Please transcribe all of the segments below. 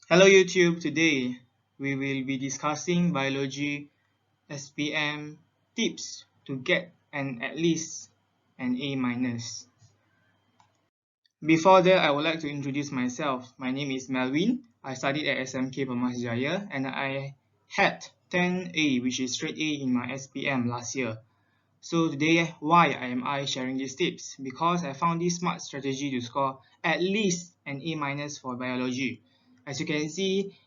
Hello YouTube, today we will be discussing biology SPM tips to get at least an A minus. Before that, I would like to introduce myself. My name is Melvyn. I studied at SMK Pemasjaya and I had 10A, which is straight A in my SPM last year. So today, why am I sharing these tips? Because I found this smart strategy to score at least an A minus for biology. As you can see,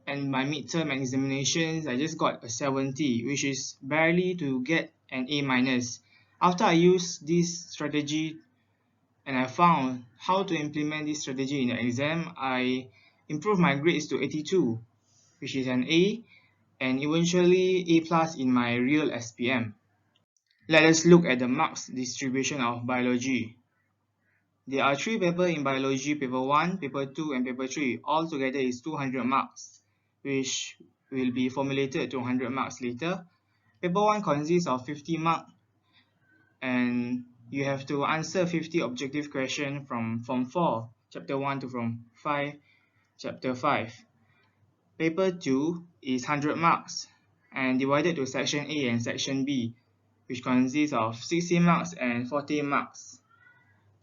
and my midterm examinations, I just got a 70, which is barely to get an A minus. After I used this strategy and I found how to implement this strategy in the exam, I improved my grades to 82, which is an A, and eventually A plus in my real SPM. Let us look at the marks distribution of biology. There are 3 papers in biology, paper 1, paper 2 and paper 3. Altogether is 200 marks, which will be formulated to 100 marks later. Paper 1 consists of 50 marks and you have to answer 50 objective questions from Form 4, Chapter 1 to Form 5, Chapter 5. Paper 2 is 100 marks and divided to Section A and Section B, which consists of 60 marks and 40 marks.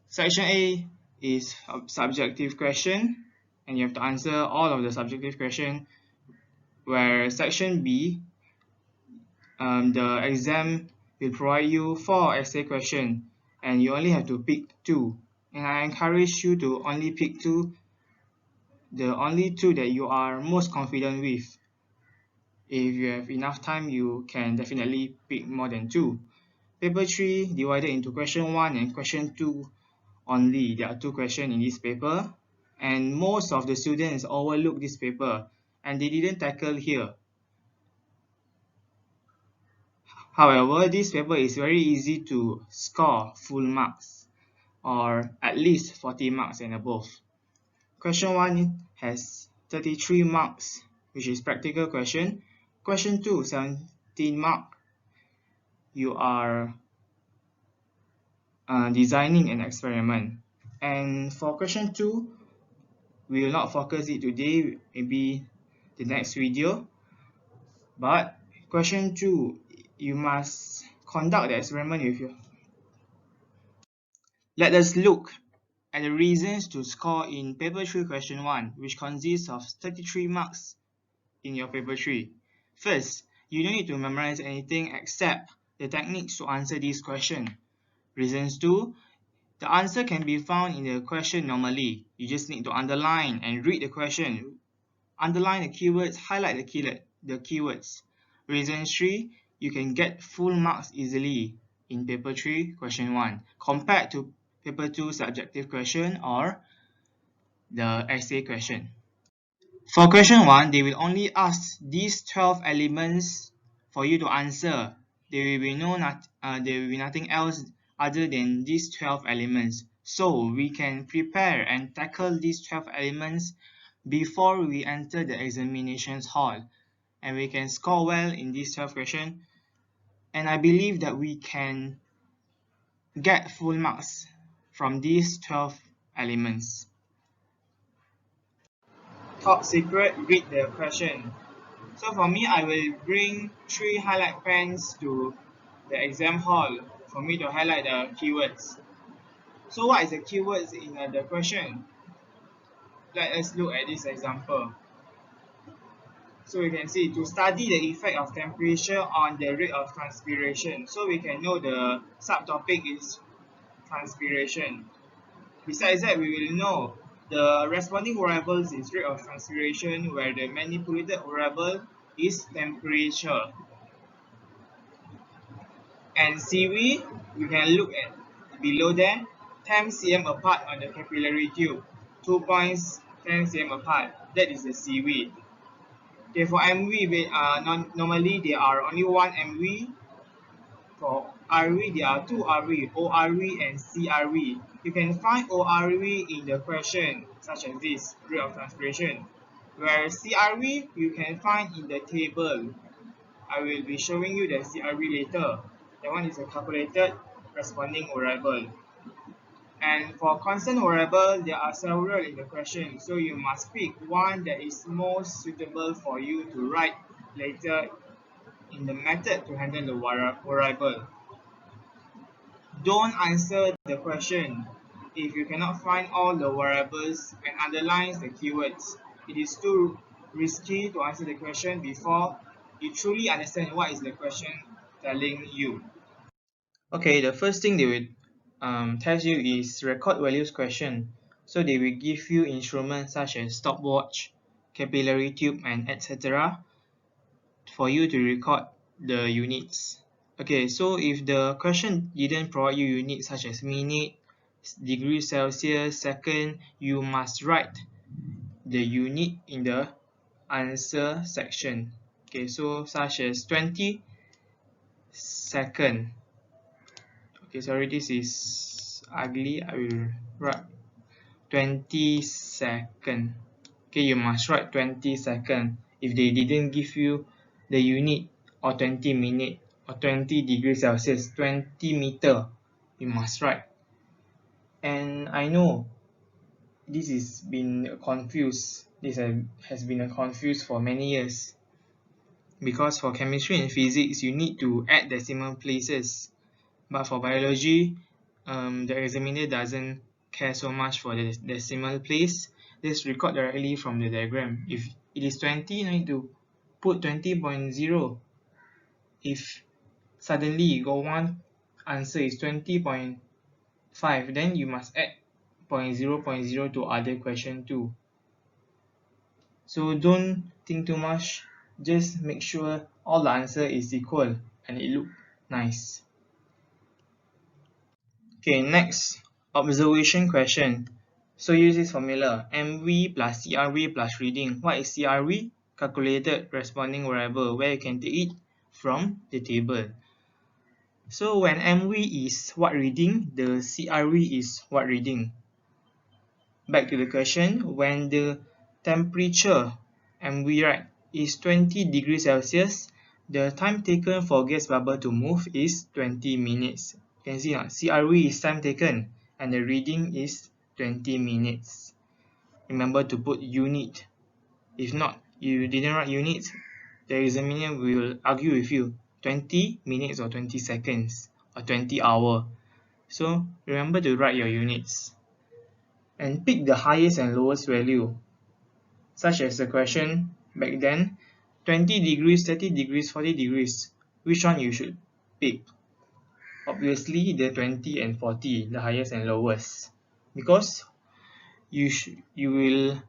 Section A is a subjective question and you have to answer all of the subjective question, where Section B, the exam will provide you 4 essay questions and you only have to pick 2. And I encourage you to only pick 2, the only 2 that you are most confident with. If you have enough time, you can definitely pick more than 2. Paper 3 divided into question 1 and question 2 only. There are 2 questions in this paper and most of the students overlook this paper and they didn't tackle here. However, this paper is very easy to score full marks or at least 40 marks and above. Question 1 has 33 marks, which is practical question. Question 2, 17 marks. You are designing an experiment. And for question 2, we will not focus it today, maybe the next video. But question 2, you must conduct the experiment with you. Let us look at the reasons to score in paper 3 question 1, which consists of 33 marks in your paper 3. First, you don't need to memorize anything except the techniques to answer this question. Reasons 2, the answer can be found in the question normally. You just need to underline and read the question. Underline the keywords, highlight the keywords. Reason 3, you can get full marks easily in paper 3 question 1 compared to paper 2 subjective question or the essay question. For question 1, they will only ask these 12 elements for you to answer. There will be nothing else other than these 12 elements. So we can prepare and tackle these 12 elements before we enter the examinations hall. And we can score well in these 12 questions. And I believe that we can get full marks from these 12 elements. Top secret, read the question. So for me, I will bring 3 highlight pens to the exam hall for me to highlight the keywords. So what is the keywords in the question? Let us look at this example. So we can see to study the effect of temperature on the rate of transpiration. So we can know the subtopic is transpiration. Besides that, we will know the responding variables is rate of transpiration, where the manipulated variable is temperature. And CV, we can look at below there, 10 cm apart on the capillary tube. 2 points 10 cm apart. That is the CV. Okay, for MV, normally there are only 1 MV. For RV, there are 2 RV, ORV and CRV. You can find ORV in the question, such as this, rate of transpiration. Where CRV, you can find in the table. I will be showing you the CRV later. That one is a calculated responding variable. And for constant variable, there are several in the question, so you must pick one that is most suitable for you to write later in the method to handle the variable. Don't answer the question if you cannot find all the variables and underlines the keywords. It is too risky to answer the question before you truly understand what is the question telling you. Okay, the first thing they will test you is record values question. So they will give you instruments such as stopwatch, capillary tube, and etc. for you to record the units. Okay, so if the question didn't provide you units such as minute, degree Celsius, second, you must write the unit in the answer section. Okay, so such as 20 second. Okay, sorry, this is ugly. I will write 20 second. Okay, you must write 20 second. If they didn't give you the unit or 20 minute or 20 degrees Celsius, 20 meter, you must write. And I know this is been confused. This has been confused for many years because for chemistry and physics, you need to add decimal places. But for biology, the examiner doesn't care so much for the decimal place. Just record directly from the diagram. If it is 20, you need to put 20.0. If suddenly you got one answer is 20.5, then you must add 0.0 to other question too. So don't think too much. Just make sure all the answer is equal and it look nice. Okay, next, observation question. So use this formula, MV plus CRV plus reading. What is CRV? Calculated responding variable, where you can take it from the table. So when MV is what reading, the CRV is what reading. Back to the question, when the temperature MV, right, is 20 degrees Celsius, the time taken for gas bubble to move is 20 minutes. You can see now, CRV is time taken and the reading is 20 minutes. Remember to put unit. If not, you didn't write units, the examiner will argue with you 20 minutes or 20 seconds or 20 hour. So remember to write your units and pick the highest and lowest value, such as the question back then, 20 degrees, 30 degrees, 40 degrees, which one you should pick? Obviously the 20 and 40, the highest and lowest, because you will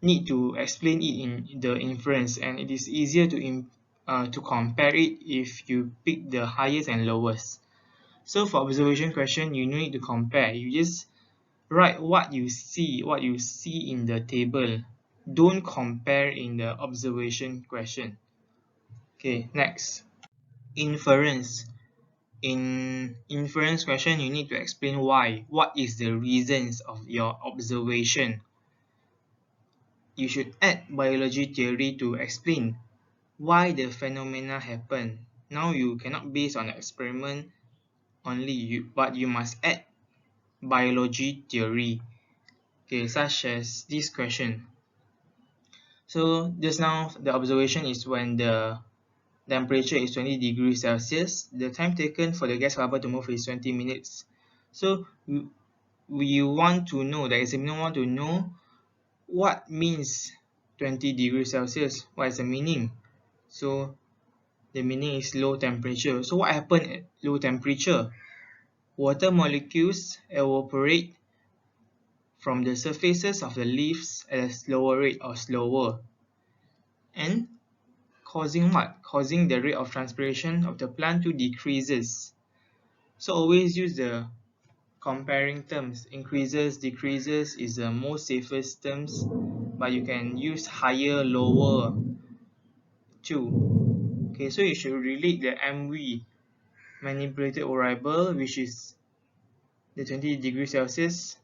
need to explain it in the inference, and it is easier to compare it if you pick the highest and lowest. So for observation question, you need to compare. You just write what you see in the table. Don't compare in the observation question. Okay, next. Inference. In inference question, you need to explain why. What is the reasons of your observation? You should add biology theory to explain why the phenomena happen. Now you cannot base on experiment only, but you must add biology theory. Okay, such as this question. So just now the observation is when the temperature is 20 degrees Celsius, the time taken for the gas bubble to move is 20 minutes. So we want to know, the examiner want to know what means 20 degrees Celsius, what is the meaning. So the meaning is low temperature. So what happened at low temperature? Water molecules evaporate from the surfaces of the leaves at a slower rate or slower, and causing what? Causing the rate of transpiration of the plant to decreases. So always use the comparing terms. Increases, decreases is the most safest terms, but you can use higher, lower too. Okay, so you should relate the MV, manipulated variable, which is the 20 degrees Celsius,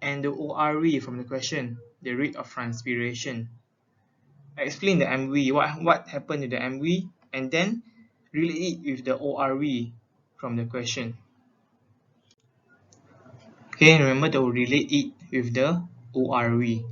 and the ORV from the question, the rate of transpiration. Explain the MV, what happened to the MV, and then relate it with the ORV from the question. Okay, remember to relate it with the ORV.